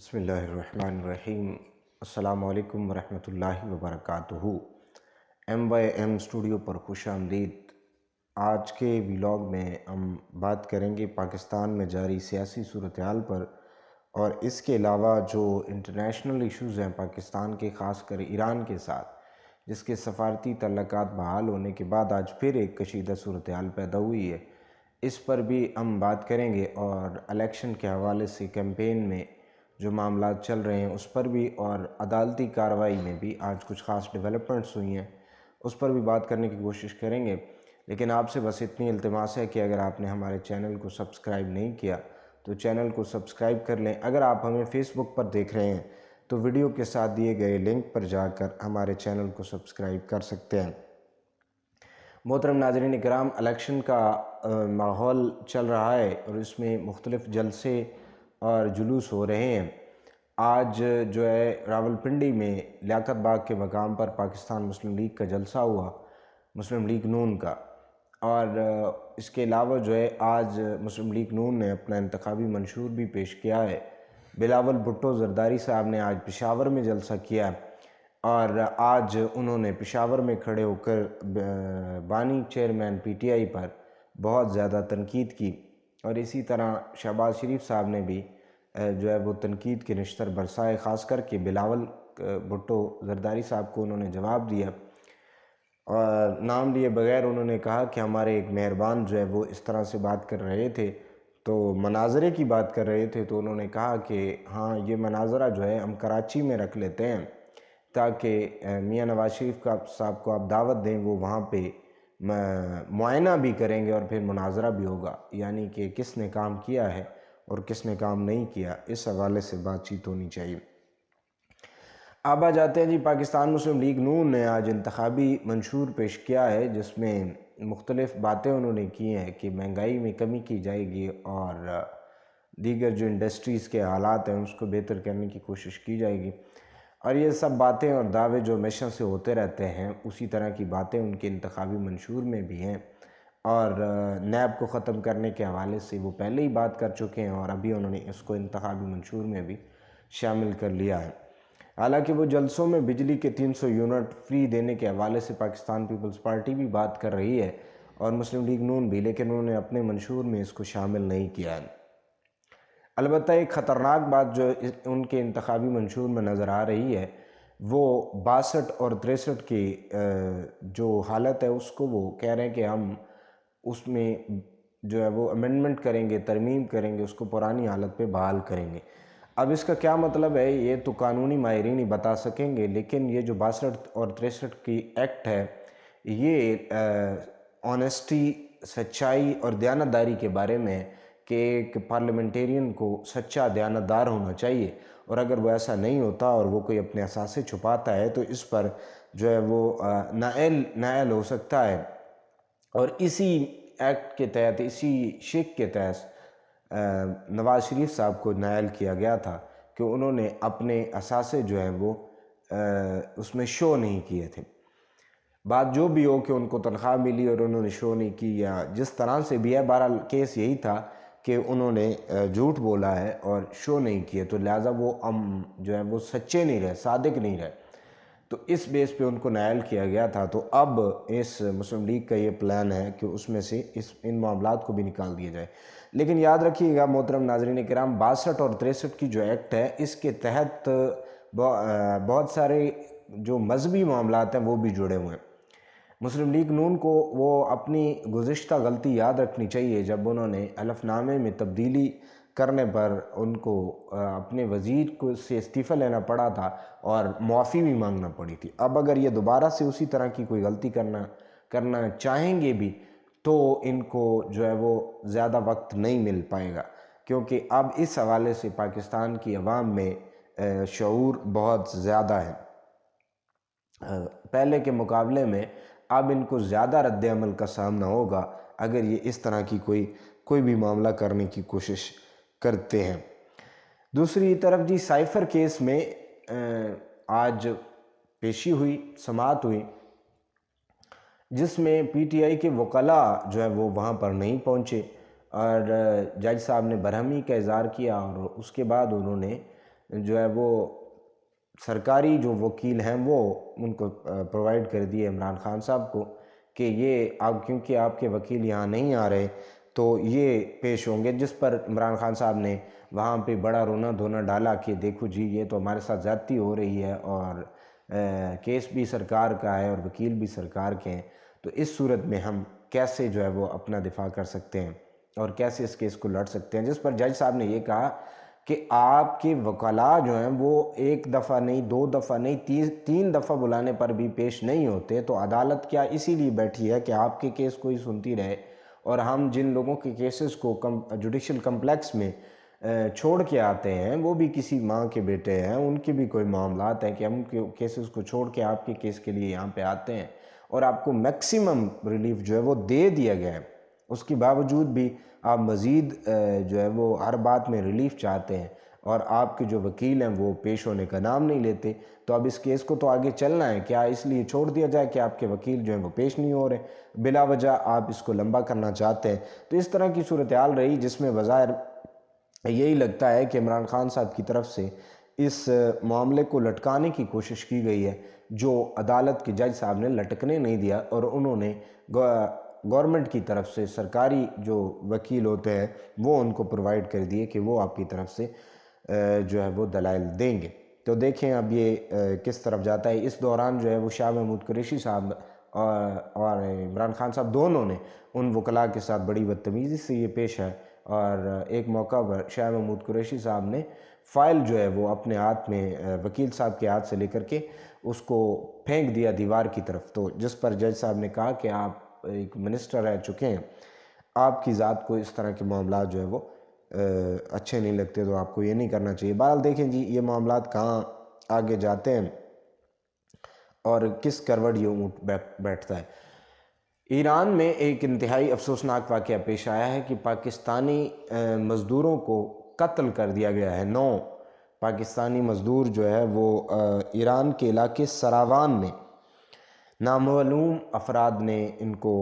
بسم اللہ الرحمن الرحیم۔ السلام علیکم ورحمۃ اللہ وبرکاتہ۔ ایم وائی ایم اسٹوڈیو پر خوش آمدید۔ آج کے ولاگ میں ہم بات کریں گے پاکستان میں جاری سیاسی صورتحال پر، اور اس کے علاوہ جو انٹرنیشنل ایشوز ہیں پاکستان کے، خاص کر ایران کے ساتھ، جس کے سفارتی تعلقات بحال ہونے کے بعد آج پھر ایک کشیدہ صورتحال پیدا ہوئی ہے، اس پر بھی ہم بات کریں گے، اور الیکشن کے حوالے سے کیمپین میں جو معاملات چل رہے ہیں اس پر بھی، اور عدالتی کارروائی میں بھی آج کچھ خاص ڈیولپمنٹس ہوئی ہیں، اس پر بھی بات کرنے کی کوشش کریں گے۔ لیکن آپ سے بس اتنی التماس ہے کہ اگر آپ نے ہمارے چینل کو سبسکرائب نہیں کیا تو چینل کو سبسکرائب کر لیں۔ اگر آپ ہمیں فیس بک پر دیکھ رہے ہیں تو ویڈیو کے ساتھ دیے گئے لنک پر جا کر ہمارے چینل کو سبسکرائب کر سکتے ہیں۔ محترم ناظرین کرام، الیکشن کا ماحول چل رہا ہے اور اس میں مختلف جلسے اور جلوس ہو رہے ہیں۔ آج جو ہے راولپنڈی میں لیاقت باغ کے مقام پر پاکستان مسلم لیگ کا جلسہ ہوا، مسلم لیگ نون کا، اور اس کے علاوہ جو ہے آج مسلم لیگ نون نے اپنا انتخابی منشور بھی پیش کیا ہے۔ بلاول بھٹو زرداری صاحب نے آج پشاور میں جلسہ کیا ہے، اور آج انہوں نے پشاور میں کھڑے ہو کر بانی چیئرمین پی ٹی آئی پر بہت زیادہ تنقید کی، اور اسی طرح شہباز شریف صاحب نے بھی جو ہے وہ تنقید کے نشتر برسائے، خاص کر کے بلاول بھٹو زرداری صاحب کو انہوں نے جواب دیا، اور نام لیے بغیر انہوں نے کہا کہ ہمارے ایک مہربان جو ہے وہ اس طرح سے بات کر رہے تھے، تو مناظرے کی بات کر رہے تھے، تو انہوں نے کہا کہ ہاں یہ مناظرہ جو ہے ہم کراچی میں رکھ لیتے ہیں تاکہ میاں نواز شریف صاحب کو آپ دعوت دیں، وہ وہاں پہ معائنہ بھی کریں گے اور پھر مناظرہ بھی ہوگا، یعنی کہ کس نے کام کیا ہے اور کس نے کام نہیں کیا، اس حوالے سے بات چیت ہونی چاہیے۔ اب آ جاتے ہیں جی، پاکستان مسلم لیگ نون نے آج انتخابی منشور پیش کیا ہے، جس میں مختلف باتیں انہوں نے کی ہیں کہ مہنگائی میں کمی کی جائے گی اور دیگر جو انڈسٹریز کے حالات ہیں اس کو بہتر کرنے کی کوشش کی جائے گی، اور یہ سب باتیں اور دعوے جو ہمیشہ سے ہوتے رہتے ہیں اسی طرح کی باتیں ان کے انتخابی منشور میں بھی ہیں، اور نیب کو ختم کرنے کے حوالے سے وہ پہلے ہی بات کر چکے ہیں، اور ابھی انہوں نے اس کو انتخابی منشور میں بھی شامل کر لیا ہے۔ حالانکہ وہ جلسوں میں بجلی کے 300 یونٹ فری دینے کے حوالے سے پاکستان پیپلز پارٹی بھی بات کر رہی ہے اور مسلم لیگ نون بھی، لیکن انہوں نے اپنے منشور میں اس کو شامل نہیں کیا ہے۔ البتہ ایک خطرناک بات جو ان کے انتخابی منشور میں نظر آ رہی ہے، وہ 62 اور 63 کی جو حالت ہے اس کو وہ کہہ رہے ہیں کہ ہم اس میں جو ہے وہ امینڈمنٹ کریں گے، ترمیم کریں گے، اس کو پرانی حالت پہ بحال کریں گے۔ اب اس کا کیا مطلب ہے یہ تو قانونی ماہرین ہی بتا سکیں گے، لیکن یہ جو 62 اور 63 کی ایکٹ ہے، یہ آنیسٹی، سچائی اور دیانتداری کے بارے میں کہ ایک پارلیمنٹیرین کو سچا دیانتدار ہونا چاہیے، اور اگر وہ ایسا نہیں ہوتا اور وہ کوئی اپنے اثاثے چھپاتا ہے تو اس پر جو ہے وہ نائل ہو سکتا ہے، اور اسی ایکٹ کے تحت، اسی شک کے تحت نواز شریف صاحب کو نائل کیا گیا تھا کہ انہوں نے اپنے اثاثے جو ہیں وہ اس میں شو نہیں کیے تھے۔ بات جو بھی ہو کہ ان کو تنخواہ ملی اور انہوں نے شو نہیں کی، یا جس طرح سے بھی ہے، بہرحال کیس یہی تھا کہ انہوں نے جھوٹ بولا ہے اور شو نہیں کیے، تو لہٰذا وہ جو ہے وہ سچے نہیں رہے، صادق نہیں رہے، تو اس بیس پہ ان کو نائل کیا گیا تھا۔ تو اب اس مسلم لیگ کا یہ پلان ہے کہ اس میں سے ان معاملات کو بھی نکال دیا جائے۔ لیکن یاد رکھیے گا محترم ناظرین کرام، 62 اور 63 کی جو ایکٹ ہے، اس کے تحت بہت سارے جو مذہبی معاملات ہیں وہ بھی جڑے ہوئے ہیں۔ مسلم لیگ نون کو وہ اپنی گزشتہ غلطی یاد رکھنی چاہیے، جب انہوں نے حلف نامے میں تبدیلی کرنے پر ان کو اپنے وزیر کو سے استعفیٰ لینا پڑا تھا اور معافی بھی مانگنا پڑی تھی۔ اب اگر یہ دوبارہ سے اسی طرح کی کوئی غلطی کرنا چاہیں گے بھی تو ان کو جو ہے وہ زیادہ وقت نہیں مل پائے گا، کیونکہ اب اس حوالے سے پاکستان کی عوام میں شعور بہت زیادہ ہے۔ پہلے کے مقابلے میں اب ان کو زیادہ رد عمل کا سامنا ہوگا اگر یہ اس طرح کی کوئی بھی معاملہ کرنے کی کوشش کرتے ہیں۔ دوسری طرف جی، سائفر کیس میں آج پیشی ہوئی، سماعت ہوئی، جس میں پی ٹی آئی کے وکلاء جو ہے وہ وہاں پر نہیں پہنچے، اور جج صاحب نے برہمی کا اظہار کیا، اور اس کے بعد انہوں نے جو ہے وہ سرکاری جو وکیل ہیں وہ ان کو پرووائڈ کر دیے عمران خان صاحب کو کہ یہ آپ کیونکہ آپ کے وکیل یہاں نہیں آ رہے تو یہ پیش ہوں گے، جس پر عمران خان صاحب نے وہاں پہ بڑا رونا دھونا ڈالا کہ دیکھو جی یہ تو ہمارے ساتھ زیادتی ہو رہی ہے اور کیس بھی سرکار کا ہے اور وکیل بھی سرکار کے ہیں، تو اس صورت میں ہم کیسے جو ہے وہ اپنا دفاع کر سکتے ہیں اور کیسے اس کیس کو لڑ سکتے ہیں، جس پر جج صاحب نے یہ کہا کہ آپ کے وکلاء جو ہیں وہ ایک دفعہ نہیں، دو دفعہ نہیں، تین دفعہ بلانے پر بھی پیش نہیں ہوتے، تو عدالت کیا اسی لیے بیٹھی ہے کہ آپ کے کیس کو ہی سنتی رہے، اور ہم جن لوگوں کے کیسز کو جوڈیشل کمپلیکس میں چھوڑ کے آتے ہیں وہ بھی کسی ماں کے بیٹے ہیں، ان کے بھی کوئی معاملات ہیں کہ ہم کیسز کو چھوڑ کے آپ کے کیس کے لیے یہاں پہ آتے ہیں، اور آپ کو میکسیمم ریلیف جو ہے وہ دے دیا گیا ہے، اس کے باوجود بھی آپ مزید جو ہے وہ ہر بات میں ریلیف چاہتے ہیں اور آپ کے جو وکیل ہیں وہ پیش ہونے کا نام نہیں لیتے، تو اب اس کیس کو تو آگے چلنا ہے، کیا اس لیے چھوڑ دیا جائے کہ آپ کے وکیل جو ہیں وہ پیش نہیں ہو رہے، بلا وجہ آپ اس کو لمبا کرنا چاہتے ہیں؟ تو اس طرح کی صورتحال رہی جس میں بظاہر یہی لگتا ہے کہ عمران خان صاحب کی طرف سے اس معاملے کو لٹکانے کی کوشش کی گئی ہے، جو عدالت کے جج صاحب نے لٹکنے نہیں دیا، اور انہوں نے گورنمنٹ کی طرف سے سرکاری جو وکیل ہوتے ہیں وہ ان کو پرووائڈ کر دیے کہ وہ آپ کی طرف سے جو ہے وہ دلائل دیں گے۔ تو دیکھیں اب یہ کس طرف جاتا ہے۔ اس دوران جو ہے وہ شاہ محمود قریشی صاحب اور عمران خان صاحب دونوں نے ان وکلاء کے ساتھ بڑی بدتمیزی سے یہ پیش ہے، اور ایک موقع پر شاہ محمود قریشی صاحب نے فائل جو ہے وہ اپنے ہاتھ میں وکیل صاحب کے ہاتھ سے لے کر کے اس کو پھینک دیا دیوار کی طرف، تو جس پر جج صاحب نے کہا کہ آپ ایک منسٹر رہ چکے ہیں، آپ کی ذات کو اس طرح کے معاملات جو ہے وہ اچھے نہیں لگتے، تو آپ کو یہ نہیں کرنا چاہیے۔ بہرحال دیکھیں جی یہ معاملات کہاں آگے جاتے ہیں اور کس کروٹ یہ اونٹ بیٹھتا ہے۔ ایران میں ایک انتہائی افسوسناک واقعہ پیش آیا ہے کہ پاکستانی مزدوروں کو قتل کر دیا گیا ہے۔ 9 پاکستانی مزدور جو ہے وہ ایران کے علاقے سراوان میں نامعلوم افراد نے ان کو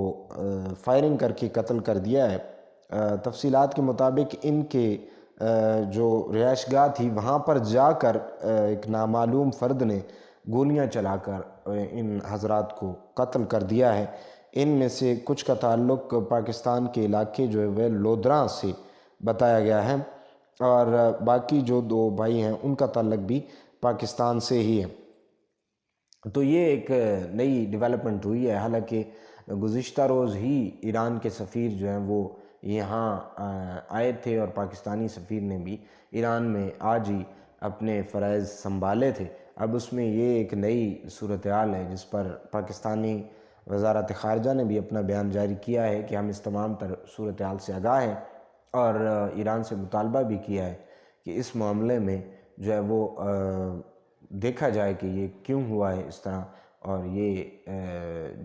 فائرنگ کر کے قتل کر دیا ہے۔ تفصیلات کے مطابق ان کے جو رہائش گاہ تھی وہاں پر جا کر ایک نامعلوم فرد نے گولیاں چلا کر ان حضرات کو قتل کر دیا ہے۔ ان میں سے کچھ کا تعلق پاکستان کے علاقے جو ہے وہ لودھراں سے بتایا گیا ہے، اور باقی جو 2 بھائی ہیں ان کا تعلق بھی پاکستان سے ہی ہے۔ تو یہ ایک نئی ڈیولپمنٹ ہوئی ہے، حالانکہ گزشتہ روز ہی ایران کے سفیر جو ہیں وہ یہاں آئے تھے اور پاکستانی سفیر نے بھی ایران میں آج ہی اپنے فرائض سنبھالے تھے۔ اب اس میں یہ ایک نئی صورتحال ہے جس پر پاکستانی وزارت خارجہ نے بھی اپنا بیان جاری کیا ہے کہ ہم اس تمام تر صورتحال سے آگاہ ہیں، اور ایران سے مطالبہ بھی کیا ہے کہ اس معاملے میں جو ہے وہ دیکھا جائے کہ یہ کیوں ہوا ہے اس طرح، اور یہ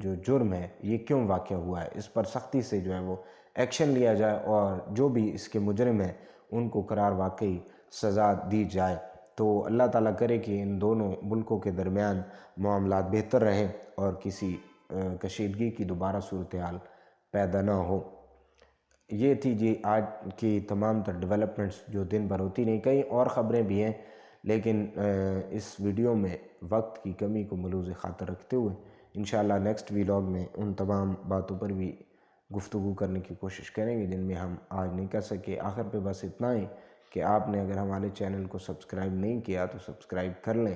جو جرم ہے یہ کیوں واقع ہوا ہے، اس پر سختی سے جو ہے وہ ایکشن لیا جائے اور جو بھی اس کے مجرم ہیں ان کو قرار واقعی سزا دی جائے۔ تو اللہ تعالیٰ کرے کہ ان دونوں ملکوں کے درمیان معاملات بہتر رہیں اور کسی کشیدگی کی دوبارہ صورتحال پیدا نہ ہو۔ یہ تھی جی آج کی تمام تر ڈیولپمنٹس جو دن بھر ہوتی رہیں۔ کئی اور خبریں بھی ہیں لیکن اس ویڈیو میں وقت کی کمی کو ملحوظ خاطر رکھتے ہوئے انشاءاللہ نیکسٹ ویلاگ میں ان تمام باتوں پر بھی گفتگو کرنے کی کوشش کریں گے جن میں ہم آج نہیں کر سکے۔ آخر پہ بس اتنا ہی کہ آپ نے اگر ہمارے چینل کو سبسکرائب نہیں کیا تو سبسکرائب کر لیں،